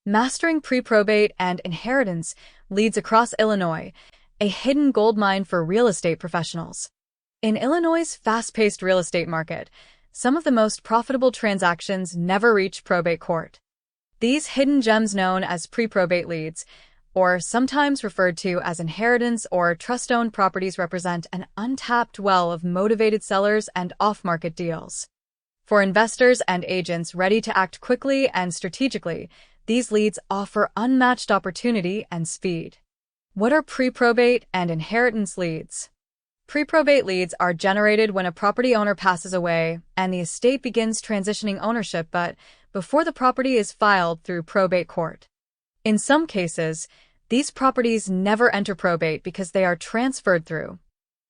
Mastering pre-probate and inheritance leads across Illinois, a hidden goldmine for real estate professionals. In Illinois' fast-paced real estate market, some of the most profitable transactions never reach probate court. These hidden gems known as pre-probate leads, or sometimes referred to as inheritance or trust-owned properties, represent an untapped well of motivated sellers and off-market deals. For investors and agents ready to act quickly and strategically, these leads offer unmatched opportunity and speed. What are pre-probate and inheritance leads? Pre-probate leads are generated when a property owner passes away and the estate begins transitioning ownership, but before the property is filed through probate court. In some cases, these properties never enter probate because they are transferred through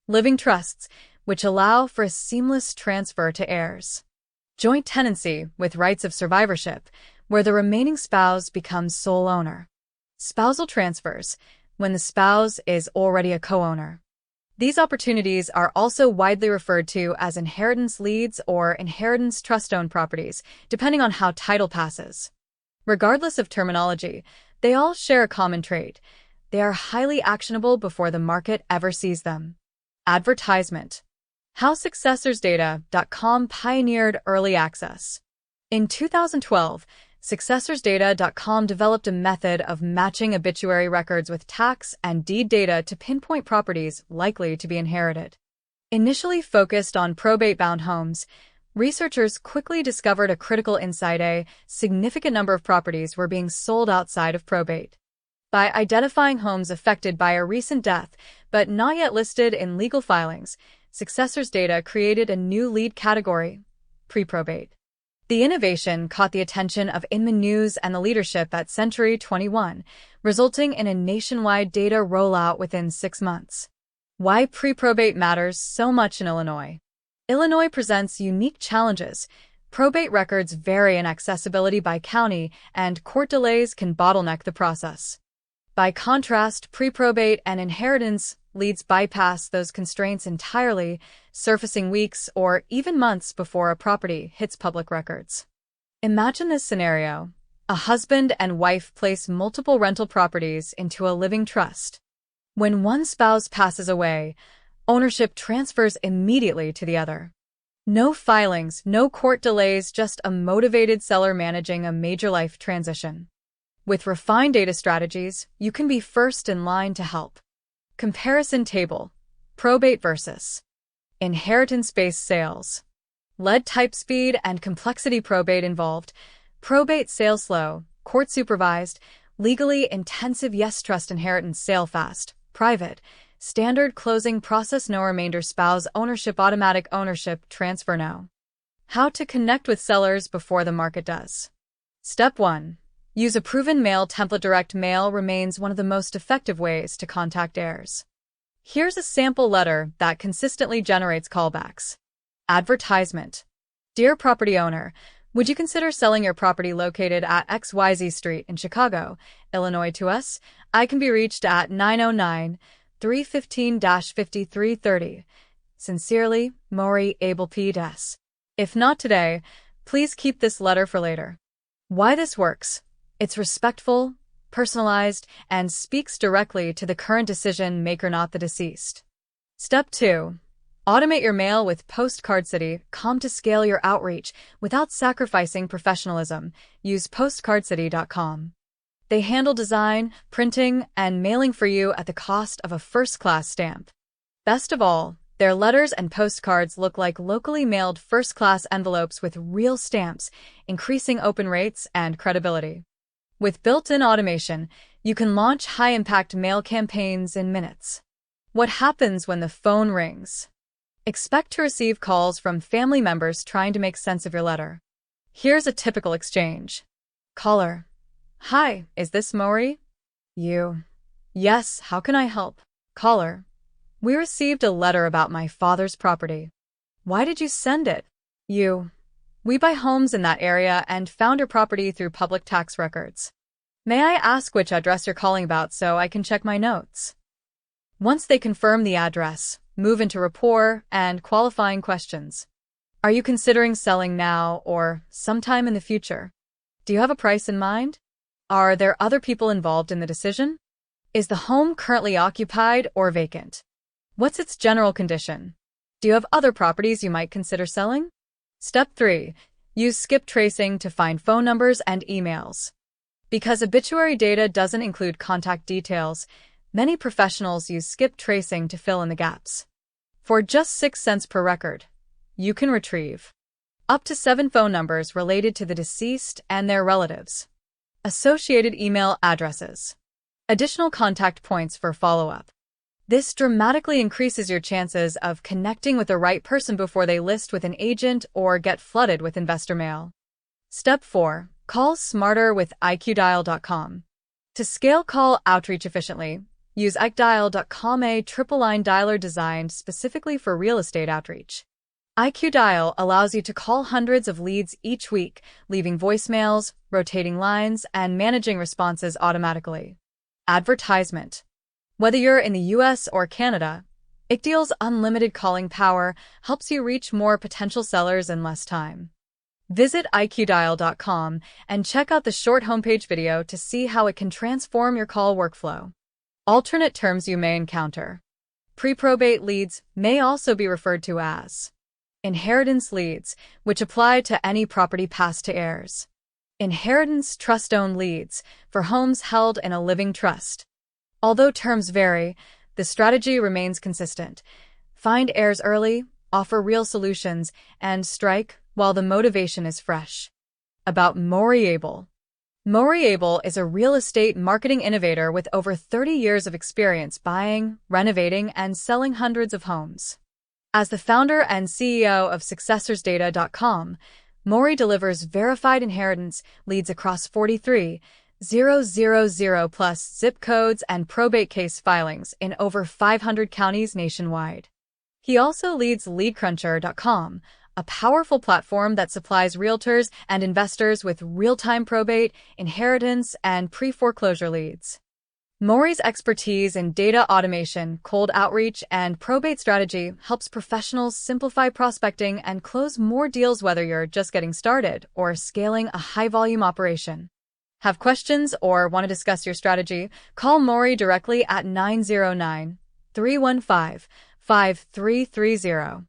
living trusts, which allow for a seamless transfer to heirs. Joint tenancy with rights of survivorship, where the remaining spouse becomes sole owner. Spousal transfers, when the spouse is already a co-owner. These opportunities are also widely referred to as inheritance leads or inheritance trust-owned properties, depending on how title passes. Regardless of terminology, they all share a common trait. They are highly actionable before the market ever sees them. Advertisement. How SuccessorsData.com pioneered early access. In 2012, SuccessorsData.com developed a method of matching obituary records with tax and deed data to pinpoint properties likely to be inherited. Initially focused on probate-bound homes, researchers quickly discovered a critical insight: a significant number of properties were being sold outside of probate. By identifying homes affected by a recent death but not yet listed in legal filings, Successors Data created a new lead category: pre-probate. The innovation caught the attention of Inman News and the leadership at Century 21, resulting in a nationwide data rollout within 6 months. Why pre-probate matters so much in Illinois. Illinois presents unique challenges. Probate records vary in accessibility by county, and court delays can bottleneck the process. By contrast, pre-probate and inheritance leads bypass those constraints entirely, surfacing weeks or even months before a property hits public records. Imagine this scenario. A husband and wife place multiple rental properties into a living trust. When one spouse passes away, ownership transfers immediately to the other. No filings, no court delays, just a motivated seller managing a major life transition. With refined data strategies, you can be first in line to help. Comparison table: probate versus inheritance-based sales. Lead type, speed, and complexity. Probate involved. Probate sale slow, court-supervised, legally intensive. Yes. Trust inheritance sale fast, private, standard closing process. No remainder spouse ownership. Automatic ownership transfer. No. How to connect with sellers before the market does. Step 1. Use a proven mail template. Direct mail remains one of the most effective ways to contact heirs. Here's a sample letter that consistently generates callbacks. Advertisement. Dear property owner, would you consider selling your property located at XYZ Street in Chicago, Illinois to us? I can be reached at 909-315-5330. Sincerely, Maury Abel P.S. If not today, please keep this letter for later. Why this works? It's respectful, personalized, and speaks directly to the current decision maker, not the deceased. Step 2. Automate your mail with PostcardCity.com to scale your outreach without sacrificing professionalism. Use PostcardCity.com. They handle design, printing, and mailing for you at the cost of a first-class stamp. Best of all, their letters and postcards look like locally mailed first-class envelopes with real stamps, increasing open rates and credibility. With built-in automation, you can launch high-impact mail campaigns in minutes. What happens when the phone rings? Expect to receive calls from family members trying to make sense of your letter. Here's a typical exchange. Caller: Hi, is this Maury? You: Yes, how can I help? Caller: We received a letter about my father's property. Why did you send it? You: We buy homes in that area and found your property through public tax records. May I ask which address you're calling about so I can check my notes? Once they confirm the address, move into rapport and qualifying questions. Are you considering selling now or sometime in the future? Do you have a price in mind? Are there other people involved in the decision? Is the home currently occupied or vacant? What's its general condition? Do you have other properties you might consider selling? Step 3. Use skip tracing to find phone numbers and emails. Because obituary data doesn't include contact details, many professionals use skip tracing to fill in the gaps. For just 6 cents per record, you can retrieve up to 7 phone numbers related to the deceased and their relatives, associated email addresses, additional contact points for follow-up. This dramatically increases your chances of connecting with the right person before they list with an agent or get flooded with investor mail. Step 4. Call smarter with iqdial.com. To scale call outreach efficiently, use iqdial.com, a triple-line dialer designed specifically for real estate outreach. iqdial allows you to call hundreds of leads each week, leaving voicemails, rotating lines, and managing responses automatically. Advertisement. Whether you're in the US or Canada, iqdial's unlimited calling power helps you reach more potential sellers in less time. Visit iqdial.com and check out the short homepage video to see how it can transform your call workflow. Alternate terms you may encounter. Pre-probate leads may also be referred to as inheritance leads, which apply to any property passed to heirs. Inheritance trust-owned leads for homes held in a living trust. Although terms vary, the strategy remains consistent. Find heirs early, offer real solutions, and strike while the motivation is fresh. About Moriable. Moriable is a real estate marketing innovator with over 30 years of experience buying, renovating, and selling hundreds of homes. As the founder and CEO of SuccessorsData.com, Mori delivers verified inheritance leads across 43,000 plus zip codes and probate case filings in over 500 counties nationwide. He also leads LeadCruncher.com, a powerful platform that supplies realtors and investors with real-time probate, inheritance, and pre-foreclosure leads. Mori's expertise in data automation, cold outreach, and probate strategy helps professionals simplify prospecting and close more deals whether you're just getting started or scaling a high-volume operation. Have questions or want to discuss your strategy? Call Mori directly at 909-315-5330.